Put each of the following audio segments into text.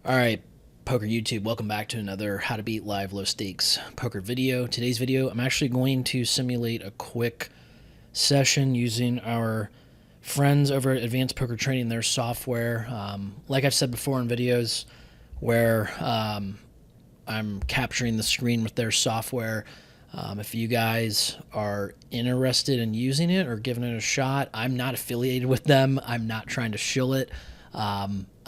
All right, Poker YouTube, welcome back to another How to Beat Live Low Stakes Poker video. Today's video, I'm actually going to simulate a quick session using our friends over at Advanced Poker Training, their software. Like I've said before in videos where I'm capturing the screen with their software. If you guys are interested in using it or giving it a shot, I'm not affiliated with them. I'm not trying to shill it.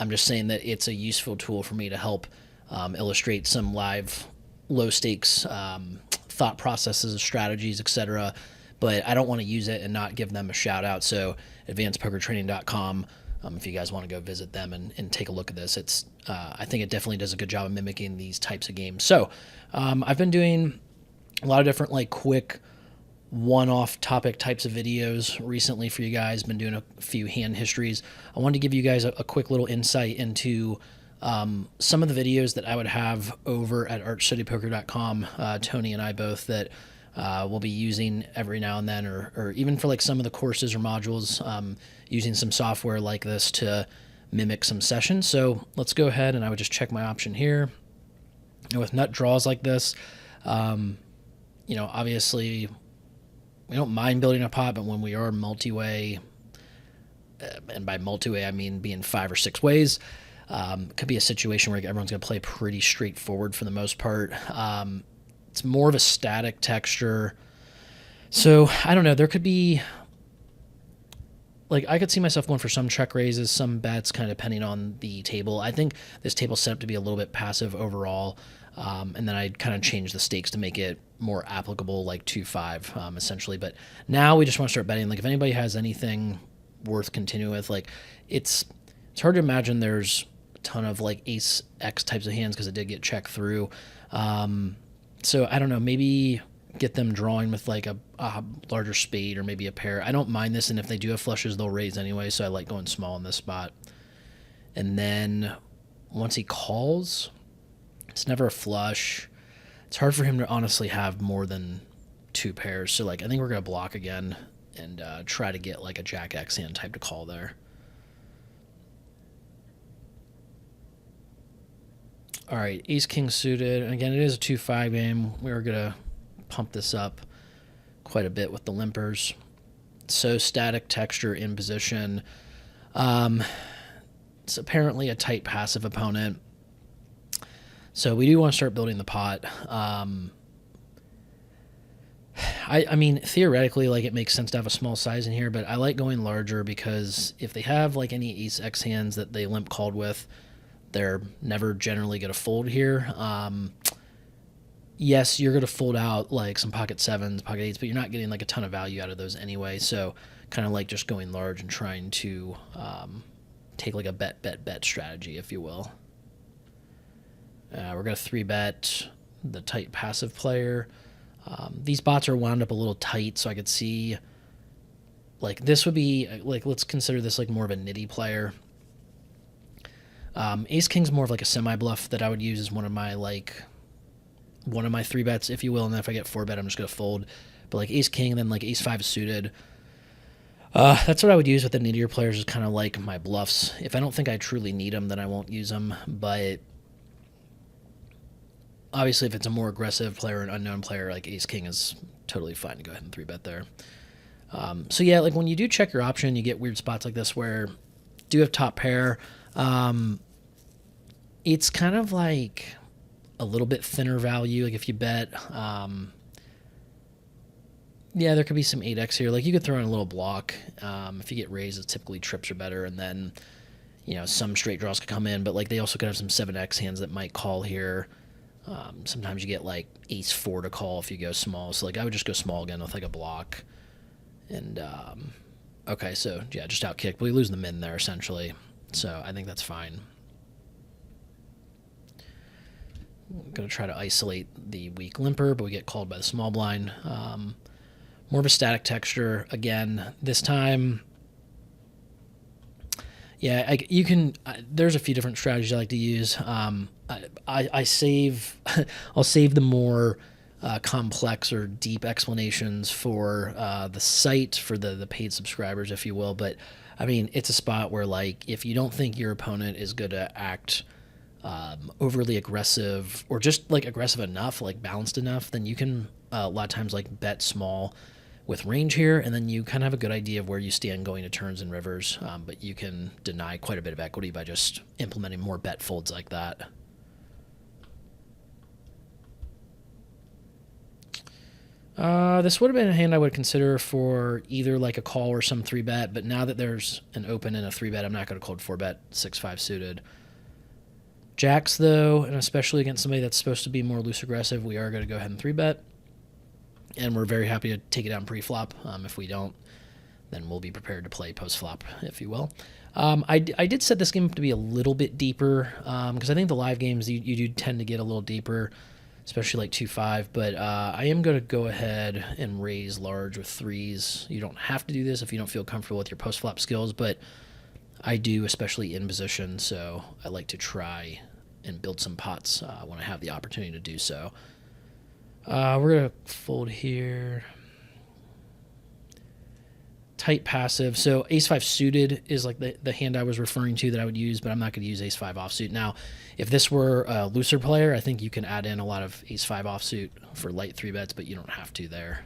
I'm just saying that it's a useful tool for me to help illustrate some live low stakes thought processes, strategies, etc. But I don't want to use it and not give them a shout out. So advancedpokertraining.com, if you guys want to go visit them and take a look at this, it's I think it definitely does a good job of mimicking these types of games. So I've been doing a lot of different like quick one-off topic types of videos recently for you guys. Been doing a few hand histories. I wanted to give you guys a quick little insight into some of the videos that I would have over at archstudypoker.com. Tony and I both that we'll be using every now and then, or even for like some of the courses or modules, using some software like this to mimic some sessions. So let's go ahead and I would just check my option here. And with nut draws like this, obviously we don't mind building a pot, but when we are multi-way, and by multi-way I mean being 5 or 6 ways, it could be a situation where everyone's going to play pretty straightforward for the most part. It's more of a static texture. So I don't know, there could be, like, I could see myself going for some check raises, some bets, kind of depending on the table. I think this table's set up to be a little bit passive overall. And then I'd kind of change the stakes to make it more applicable, like 2-5, essentially. But now we just want to start betting. Like, if anybody has anything worth continuing with, like, it's hard to imagine there's a ton of like ace X types of hands because it did get checked through. So I don't know, maybe get them drawing with like a larger spade or maybe a pair. I don't mind this, and if they do have flushes, they'll raise anyway. So I like going small in this spot. And then once he calls, it's never a flush. It's hard for him to honestly have more than 2 pairs. So like I think we're going to block again and try to get like a Jack X hand type to call there. All right, Ace King suited. And again, it is a 2-5 game. We're going to pump this up quite a bit with the limpers. So static texture in position. It's apparently a tight passive opponent. So we do want to start building the pot. I mean, theoretically, like, it makes sense to have a small size in here, but I like going larger because if they have like any ace X hands that they limp called with, they're never generally going to fold here. Yes, you're going to fold out like some pocket 7s, pocket 8s, but you're not getting like a ton of value out of those anyway. So kind of like just going large and trying to take like a bet strategy, if you will. We're going to 3-bet the tight passive player. These bots are wound up a little tight, so I could see, like, this would be, like, let's consider this like more of a nitty player. Ace King's more of like a semi-bluff that I would use as one of my 3-bets, if you will, and then if I get 4-bet, I'm just going to fold. But like Ace King and then like Ace 5 suited. That's what I would use with the nittier players, is kind of like my bluffs. If I don't think I truly need them, then I won't use them, but obviously, if it's a more aggressive player, an unknown player, like Ace King is totally fine to go ahead and 3-bet there. So yeah, like when you do check your option, you get weird spots like this where do have top pair. It's kind of like a little bit thinner value. Like if you bet, yeah, there could be some 8X here. Like you could throw in a little block. If you get raised, typically trips are better, and then some straight draws could come in. But like they also could have some 7X hands that might call here. Sometimes you get like ace 4 to call if you go small. So like I would just go small again with like a block. And okay, so yeah, just out kick. But we lose the min there essentially. So I think that's fine. I'm going to try to isolate the weak limper, but we get called by the small blind. More of a static texture again. This time, yeah, you can. There's a few different strategies I like to use. I save, I'll save the more complex or deep explanations for the site, for the paid subscribers, if you will. But I mean, it's a spot where, like, if you don't think your opponent is going to act overly aggressive or just like aggressive enough, like balanced enough, then you can a lot of times like bet small with range here, and then you kind of have a good idea of where you stand going to turns and rivers, but you can deny quite a bit of equity by just implementing more bet folds like that. This would have been a hand I would consider for either like a call or some 3-bet, but now that there's an open and a 3-bet, I'm not going to cold 4-bet 6-5 suited. Jacks, though, and especially against somebody that's supposed to be more loose aggressive, we are going to go ahead and 3-bet. And we're very happy to take it down pre-flop. If we don't, then we'll be prepared to play post-flop, if you will. I did set this game up to be a little bit deeper because I think the live games, you do tend to get a little deeper, especially like 2-5. But I am going to go ahead and raise large with 3s. You don't have to do this if you don't feel comfortable with your post-flop skills, but I do, especially in position, so I like to try and build some pots when I have the opportunity to do so. We're going to fold here. Tight passive. So ace-5 suited is like the hand I was referring to that I would use, but I'm not going to use ace-5 offsuit. Now, if this were a looser player, I think you can add in a lot of ace-5 offsuit for light 3-bets, but you don't have to there.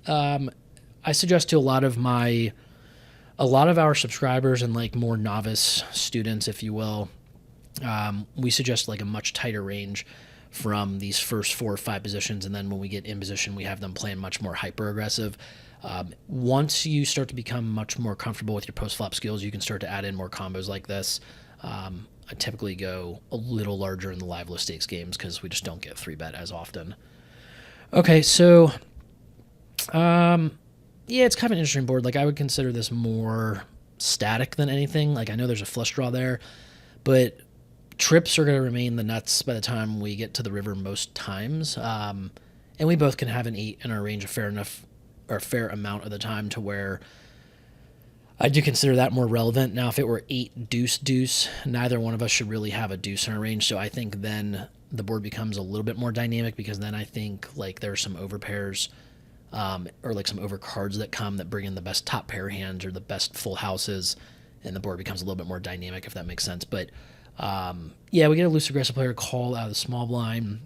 I suggest to a lot of our subscribers and like more novice students, if you will, we suggest like a much tighter range from these first 4 or 5 positions, and then when we get in position, we have them playing much more hyper aggressive. Once you start to become much more comfortable with your post flop skills, you can start to add in more combos like this. I typically go a little larger in the live low stakes games because we just don't get 3-bet as often. Okay, so yeah, it's kind of an interesting board. Like I would consider this more static than anything. Like I know there's a flush draw there, but trips are going to remain the nuts by the time we get to the river most times. And we both can have an 8 in our range a fair amount of the time to where I do consider that more relevant. Now, if it were 8 deuce deuce, neither one of us should really have a deuce in our range. So I think then the board becomes a little bit more dynamic because then I think like there are some overpairs or like some overcards that come that bring in the best top pair hands or the best full houses, and the board becomes a little bit more dynamic, if that makes sense. But yeah, we get a loose aggressive player call out of the small blind.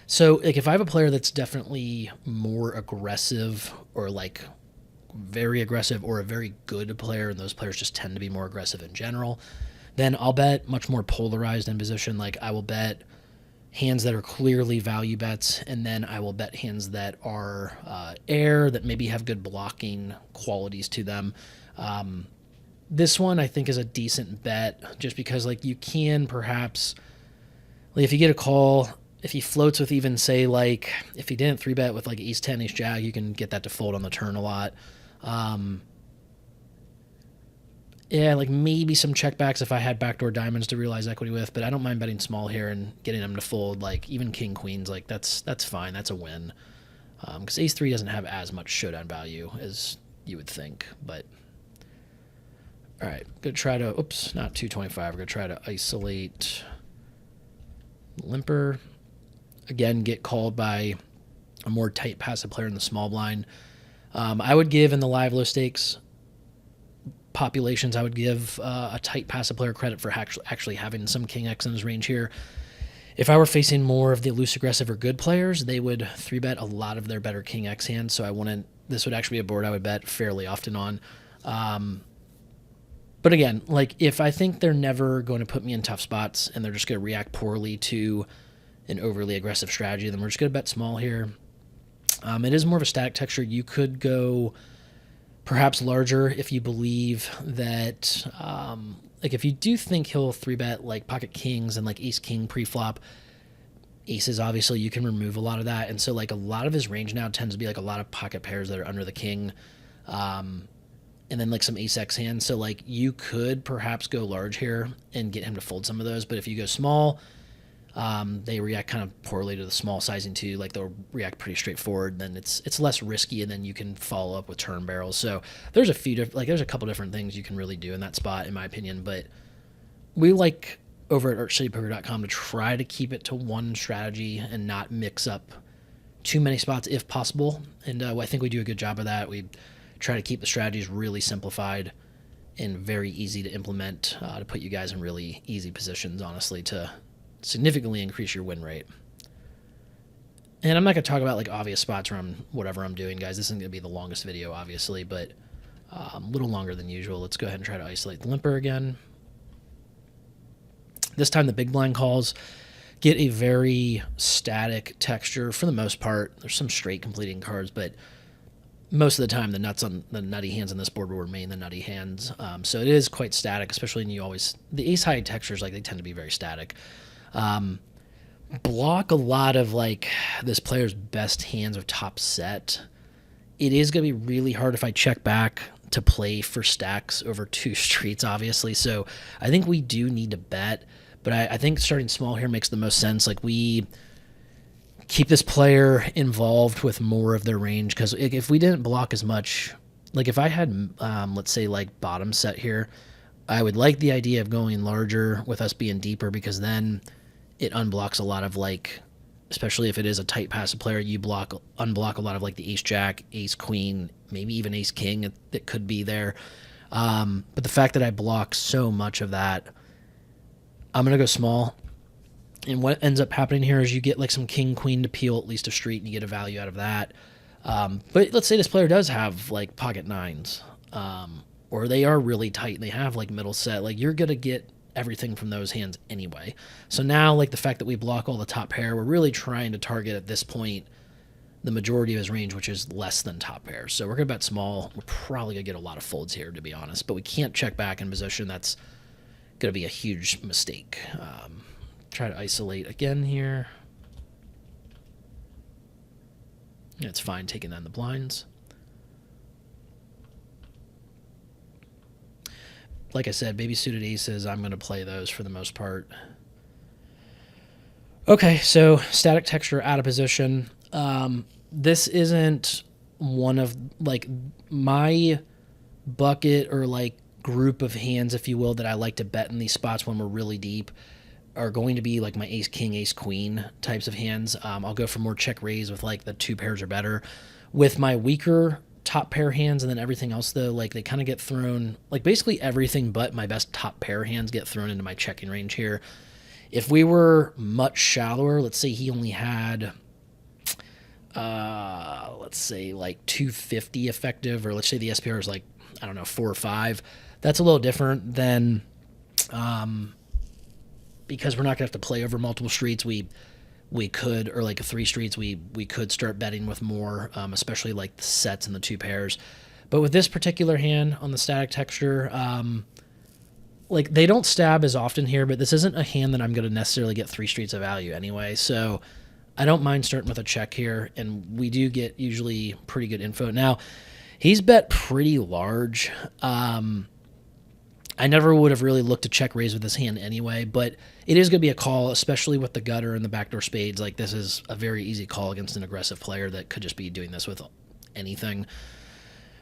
So like if I have a player that's definitely more aggressive or like very aggressive or a very good player, and those players just tend to be more aggressive in general, then I'll bet much more polarized in position. Like I will bet hands that are clearly value bets, and then I will bet hands that are air that maybe have good blocking qualities to them. This one I think is a decent bet just because like you can perhaps, like if you get a call, if he floats with even say like if he didn't 3-bet with like ace 10, ace jack, you can get that to fold on the turn a lot. Yeah, like maybe some checkbacks if I had backdoor diamonds to realize equity with, but I don't mind betting small here and getting them to fold. Like even king queens, like that's fine. That's a win. Because ace 3 doesn't have as much showdown value as you would think, but. All right, gonna try to, oops, not 225. We're gonna try to isolate limper. Again, get called by a more tight passive player in the small blind. I would give in the live low stakes populations, I would give a tight passive player credit for actually having some king X in his range here. If I were facing more of the loose aggressive or good players, they would 3-bet a lot of their better king X hands. So this would actually be a board I would bet fairly often on. But again, like if I think they're never going to put me in tough spots and they're just going to react poorly to an overly aggressive strategy, then we're just going to bet small here. It is more of a static texture. You could go perhaps larger if you believe that, like if you do think he'll 3-bet like pocket kings and like ace king pre-flop, aces obviously you can remove a lot of that. And so like a lot of his range now tends to be like a lot of pocket pairs that are under the king. And then like some ace X hands. So like you could perhaps go large here and get him to fold some of those. But if you go small, they react kind of poorly to the small sizing too. Like they'll react pretty straightforward. Then it's less risky, and then you can follow up with turn barrels. So there's there's a couple different things you can really do in that spot, in my opinion. But we like over at ArchCityPoker.com to try to keep it to one strategy and not mix up too many spots if possible. And I think we do a good job of that. We try to keep the strategies really simplified and very easy to implement to put you guys in really easy positions, honestly, to significantly increase your win rate. And I'm not going to talk about like obvious spots where whatever I'm doing, guys. This isn't going to be the longest video, obviously, but a little longer than usual. Let's go ahead and try to isolate the limper again. This time the big blind calls get a very static texture for the most part. There's some straight completing cards, but most of the time the nutty hands on this board will remain the nutty hands. So it is quite static, especially when the ace high textures, like they tend to be very static. Block a lot of like this player's best hands of top set. It is going to be really hard if I check back to play for stacks over 2 streets, obviously. So I think we do need to bet, but I think starting small here makes the most sense. Like we keep this player involved with more of their range, because if we didn't block as much, like if I had, let's say like bottom set here, I would like the idea of going larger with us being deeper, because then it unblocks a lot of like, especially if it is a tight passive player, you unblock a lot of like the ace jack, ace queen, maybe even ace king that could be there. But the fact that I block so much of that, I'm going to go small. And what ends up happening here is you get like some king queen to peel at least a street, and you get a value out of that. But let's say this player does have like pocket nines, or they are really tight and they have like middle set, like you're going to get everything from those hands anyway. So now like the fact that we block all the top pair, we're really trying to target at this point the majority of his range, which is less than top pair. So we're going to bet small. We're probably going to get a lot of folds here, to be honest, but we can't check back in position. That's going to be a huge mistake. Try to isolate again here. It's fine taking that in the blinds. Like I said, baby suited aces, I'm going to play those for the most part. Okay, so static texture out of position. This isn't one of like my bucket or like group of hands, if you will, that I like to bet in these spots when we're really deep are going to be like my ace king, ace queen types of hands. I'll go for more check raise with like the 2 pairs or better. With my weaker top pair hands and then everything else though, like they kind of get thrown, like basically everything but my best top pair hands get thrown into my checking range here. If we were much shallower, let's say he only had let's say like 250 effective, or let's say the SPR is like, I don't know, 4 or 5, that's a little different than because we're not gonna have to play over multiple streets. We could, or like 3 streets, we could start betting with more, especially like the sets and the 2 pairs. But with this particular hand on the static texture, like they don't stab as often here, but this isn't a hand that I'm going to necessarily get 3 streets of value anyway. So I don't mind starting with a check here, and we do get usually pretty good info. Now, he's bet pretty large. I never would have really looked to check raise with this hand anyway, but it is going to be a call, especially with the gutter and the backdoor spades. Like this is a very easy call against an aggressive player that could just be doing this with anything.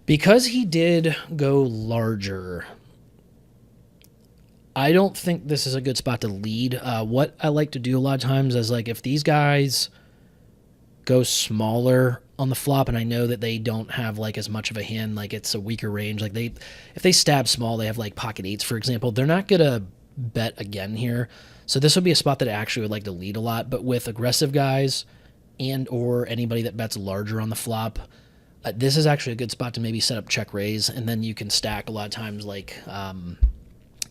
Because he did go larger, I don't think this is a good spot to lead. What I like to do a lot of times is like if these guys go smaller on the flop and I know that they don't have like as much of a hand, like it's a weaker range, like if they stab small, they have like pocket 8s, for example, they're not going to bet again here. So this would be a spot that I actually would like to lead a lot. But with aggressive guys and or anybody that bets larger on the flop, this is actually a good spot to maybe set up check raise, and then you can stack a lot of times like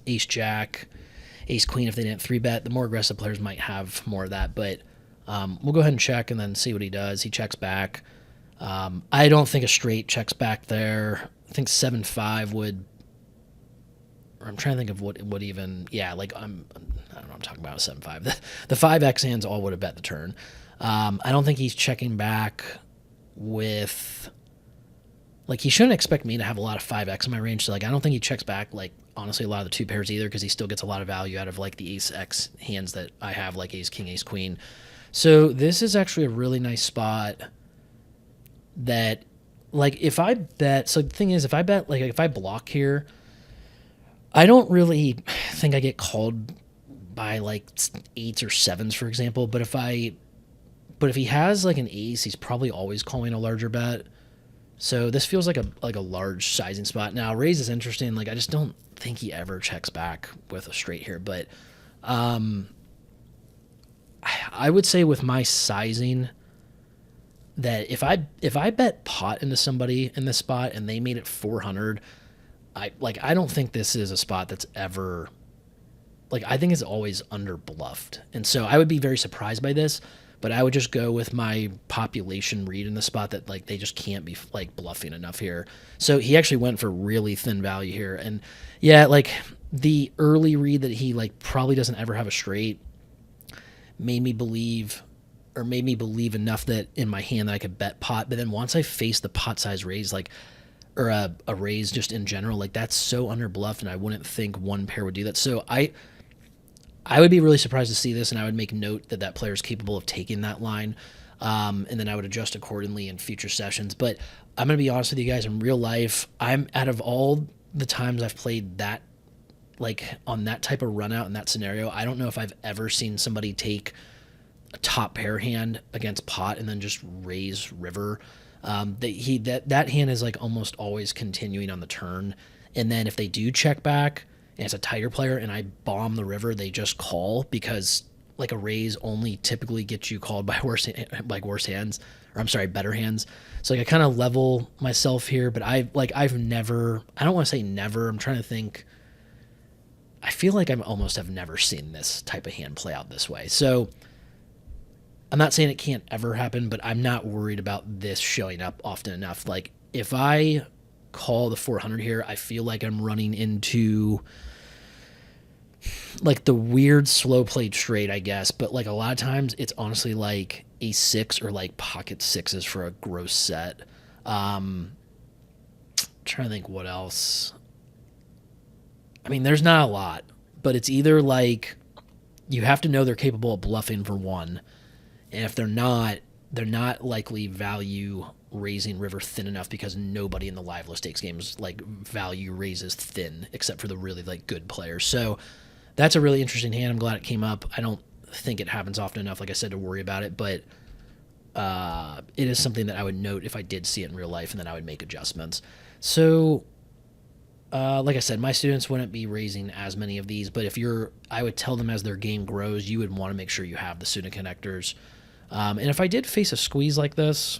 ace jack, ace queen if they didn't 3-bet. The more aggressive players might have more of that, but we'll go ahead and check and then see what he does. He checks back. I don't think a straight checks back there. I think 7-5 would, or I'm trying to think of what even, yeah, like I don't know, I'm talking about 7-5. The 5x hands all would have bet the turn. I don't think he's checking back with, like he shouldn't expect me to have a lot of 5x in my range. So like I don't think he checks back like honestly a lot of the 2 pairs either, because he still gets a lot of value out of like the ace x hands that I have, like ace king, ace queen. So this is actually a really nice spot that like if I bet, so the thing is if I bet, like if I block here, I don't really think I get called by like 8s or 7s, for example. But if he has like an ace, he's probably always calling a larger bet, So this feels like a large sizing spot. Now raise is interesting. Like I just don't think he ever checks back with a straight here, but I would say with my sizing that if I bet pot into somebody in this spot and they made it 400, I don't think this is a spot that's ever, like, I think it's always under bluffed. And so I would be very surprised by this, but I would just go with my population read in the spot that like they just can't be like bluffing enough here. So he actually went for really thin value here. And yeah, like the early read that he like probably doesn't ever have a straight made me believe enough that in my hand that I could bet pot. But then once I faced the pot size raise, like, or a raise just in general, like that's so under bluffed, and I wouldn't think one pair would do that. So I would be really surprised to see this, and I would make note that that player is capable of taking that line, and then I would adjust accordingly in future sessions. But I'm going to be honest with you guys, in real life, I'm out of all the times I've played that, like on that type of run out in that scenario, I don't know if I've ever seen somebody take a top pair hand against pot and then just raise river. That hand is like almost always continuing on the turn, and then if they do check back and it's a tighter player and I bomb the river, they just call, because like a raise only typically gets you called by worse hands, or I'm sorry, better hands. So like I kind of level myself here, but I've never, I don't want to say never, I'm trying to think. I feel like I almost have never seen this type of hand play out this way. So I'm not saying it can't ever happen, but I'm not worried about this showing up often enough. Like if I call the 400 here, I feel like I'm running into like the weird slow played straight, I guess. But like a lot of times it's honestly like a 6 or like pocket sixes for a gross set. Trying to think what else. I mean, there's not a lot, but it's either like you have to know they're capable of bluffing for one, and if they're not likely value raising river thin enough, because nobody in the live low stakes games like value raises thin except for the really like good players. So that's a really interesting hand. I'm glad it came up. I don't think it happens often enough, like I said, to worry about it, but it is something that I would note if I did see it in real life, and then I would make adjustments. So like I said, my students wouldn't be raising as many of these, but I would tell them as their game grows, you would want to make sure you have the student connectors. And if I did face a squeeze like this,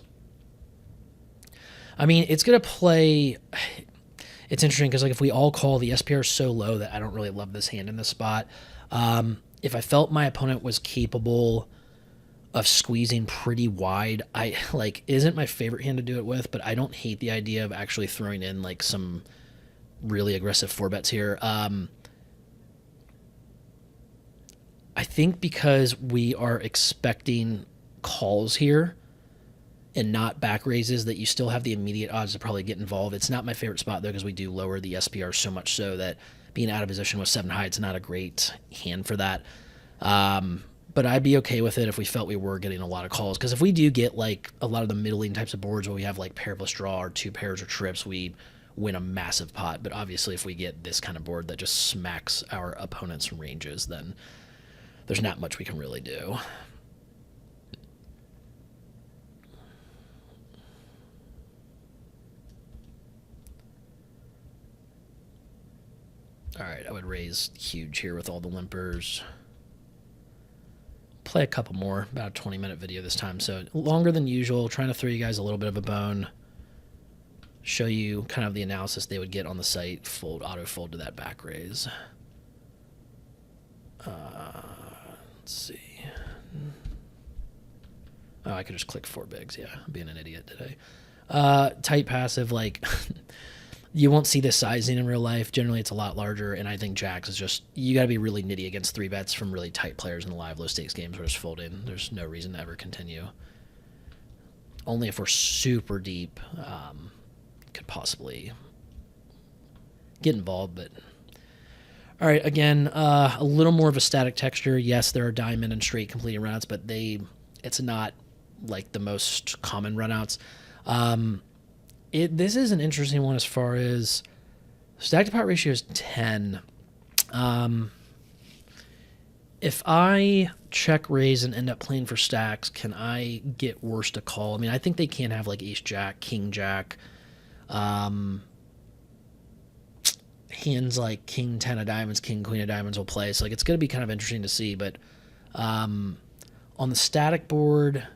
I mean, it's going to play. It's interesting because like if we all call, the SPR is so low that I don't really love this hand in this spot. If I felt my opponent was capable of squeezing pretty wide, I like, it isn't my favorite hand to do it with, but I don't hate the idea of actually throwing in like some really aggressive 4-bets here. I think because we are expecting calls here and not back raises, that you still have the immediate odds to probably get involved. It's not my favorite spot though, because we do lower the SPR so much so that being out of position with 7 high, it's not a great hand for that. But I'd be okay with it if we felt we were getting a lot of calls, because if we do get like a lot of the middling types of boards where we have like pair plus draw or 2 pairs or trips, we win a massive pot. But obviously if we get this kind of board that just smacks our opponent's ranges, then there's not much we can really do. All right, I would raise huge here with all the limpers. Play a couple more, about a 20-minute video this time, so longer than usual, trying to throw you guys a little bit of a bone. Show you kind of the analysis they would get on the site, auto fold to that back raise. Let's see. Oh, I could just click 4 bigs. Yeah, I'm being an idiot today. Tight passive, like you won't see this sizing in real life. Generally, it's a lot larger, and I think jacks is just, you got to be really nitty against 3-bets from really tight players in the live low stakes games where it's folding. There's no reason to ever continue. Only if we're super deep, could possibly get involved, but all right, again, a little more of a static texture. Yes, there are diamond and straight completing runouts, but it's not like the most common runouts. This is an interesting one as far as stack to pot ratio is 10. If I check raise and end up playing for stacks, can I get worse to call? I mean, I think they can have like ace jack, king jack, hands like king 10 of diamonds, king queen of diamonds will play. So like it's going to be kind of interesting to see. But on the static board,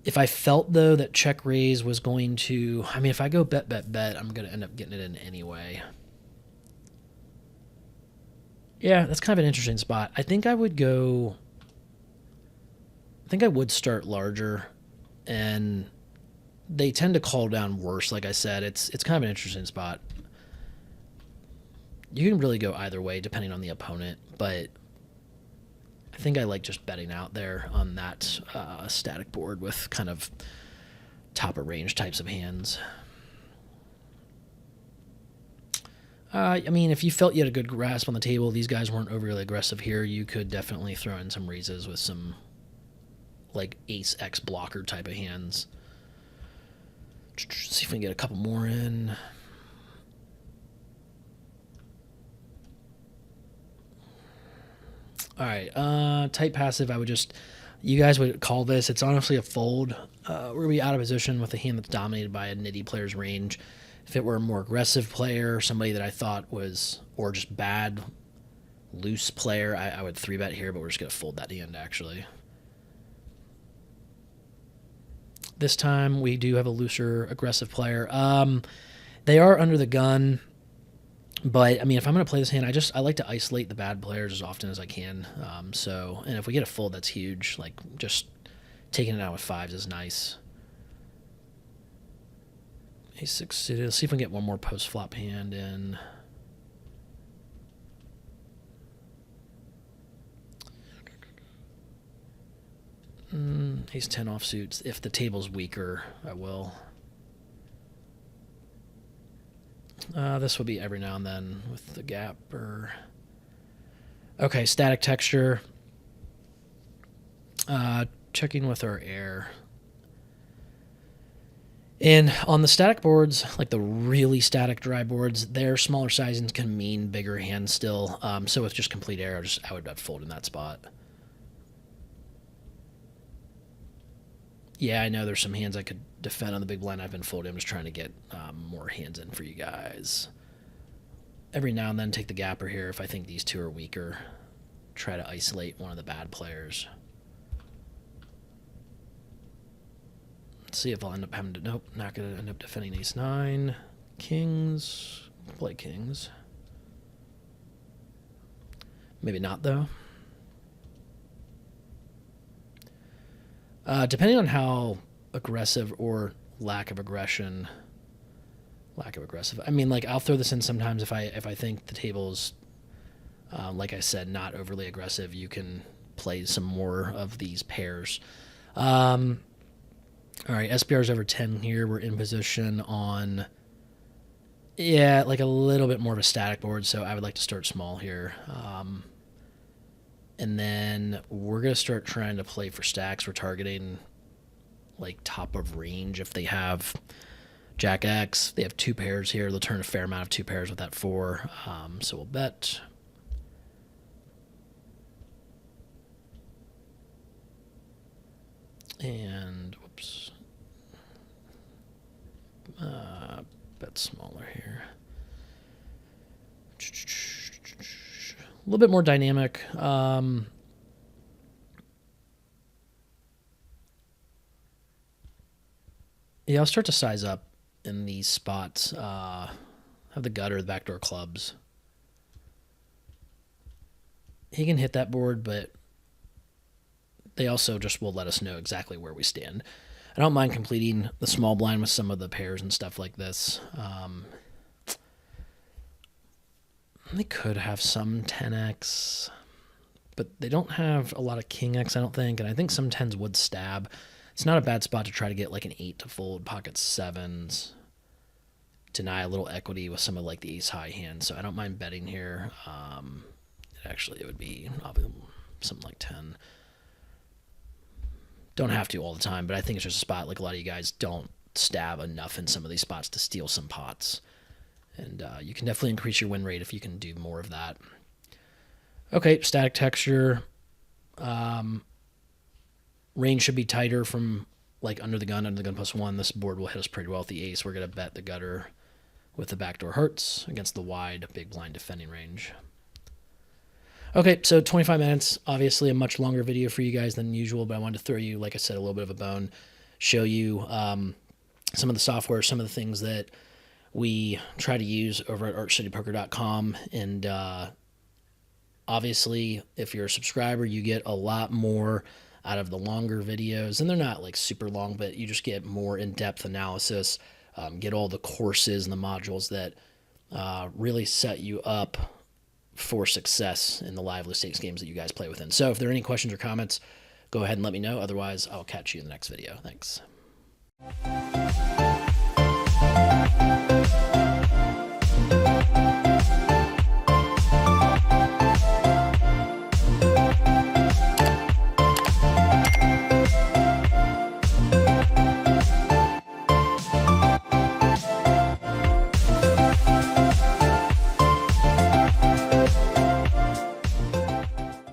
if I felt though that check raise was going to, I mean, if I go bet, I'm going to end up getting it in anyway. Yeah, that's kind of an interesting spot. I think I would start larger, and they tend to call down worse. Like I said, it's kind of an interesting spot. You can really go either way depending on the opponent, but I think I like just betting out there on that static board with kind of top of range types of hands. I mean, if you felt you had a good grasp on the table, these guys weren't overly aggressive here, you could definitely throw in some raises with some like ace X blocker type of hands. See if we can get a couple more in. All right, tight passive, I would just, you guys would call this, it's honestly a fold. We're going to be out of position with a hand that's dominated by a nitty player's range. If it were a more aggressive player, somebody that I thought was, or just bad, loose player, I would 3-bet here, but we're just going to fold that hand, actually. This time, we do have a looser, aggressive player. They are under the gun, but, I mean, if I'm going to play this hand, I like to isolate the bad players as often as I can. And if we get a fold, that's huge. Like, just taking it out with 5s is nice. A6 suited. Let's see if we can get one more post-flop hand in. Ace 10 offsuits. If the table's weaker, I will. This will be every now and then with the gap. Okay, static texture. Checking with our air. And on the static boards, like the really static dry boards, their smaller sizings can mean bigger hands still. So with just complete air, I would bet fold in that spot. Yeah, I know there's some hands I could defend on the big blind. I've been folding. I'm just trying to get more hands in for you guys. Every now and then take the gapper here if I think these two are weaker. Try to isolate one of the bad players. See if I'll end up having to, nope, not going to end up defending ace 9. Kings, play kings. Maybe not, though. Depending on how aggressive or lack of aggressive. I mean, like, I'll throw this in sometimes if I think the table's, like I said, not overly aggressive. You can play some more of these pairs. All right, SPR's over 10 here. We're in position on, yeah, like a little bit more of a static board, so I would like to start small here. And then we're going to start trying to play for stacks. We're targeting, like, top of range. If they have Jack X, they have 2 pairs here. They'll turn a fair amount of 2 pairs with that 4. So we'll bet. And, whoops. Bet smaller here. A little bit more dynamic. Yeah, I'll start to size up in these spots. Have the gutter, the backdoor clubs. He can hit that board, but they also just will let us know exactly where we stand. I don't mind completing the small blind with some of the pairs and stuff like this. They could have some 10x, but they don't have a lot of king x, I don't think, and I think some 10s would stab. It's not a bad spot to try to get like an 8 to fold, pocket 7s, deny a little equity with some of like the ace high hands, so I don't mind betting here. Actually, it would be something like 10. Don't have to all the time, but I think it's just a spot like a lot of you guys don't stab enough in some of these spots to steal some pots. And you can definitely increase your win rate if you can do more of that. Okay, static texture. Range should be tighter from like under the gun +1. This board will hit us pretty well with the ace. We're going to bet the gutter with the backdoor hearts against the wide big blind defending range. Okay, so 25 minutes, obviously a much longer video for you guys than usual, but I wanted to throw you, like I said, a little bit of a bone, show you some of the software, some of the things that we try to use over at archcitypoker.com. And obviously, if you're a subscriber, you get a lot more out of the longer videos. And they're not like super long, but you just get more in-depth analysis, get all the courses and the modules that really set you up for success in the live low stakes games that you guys play within. So if there are any questions or comments, go ahead and let me know. Otherwise, I'll catch you in the next video. Thanks.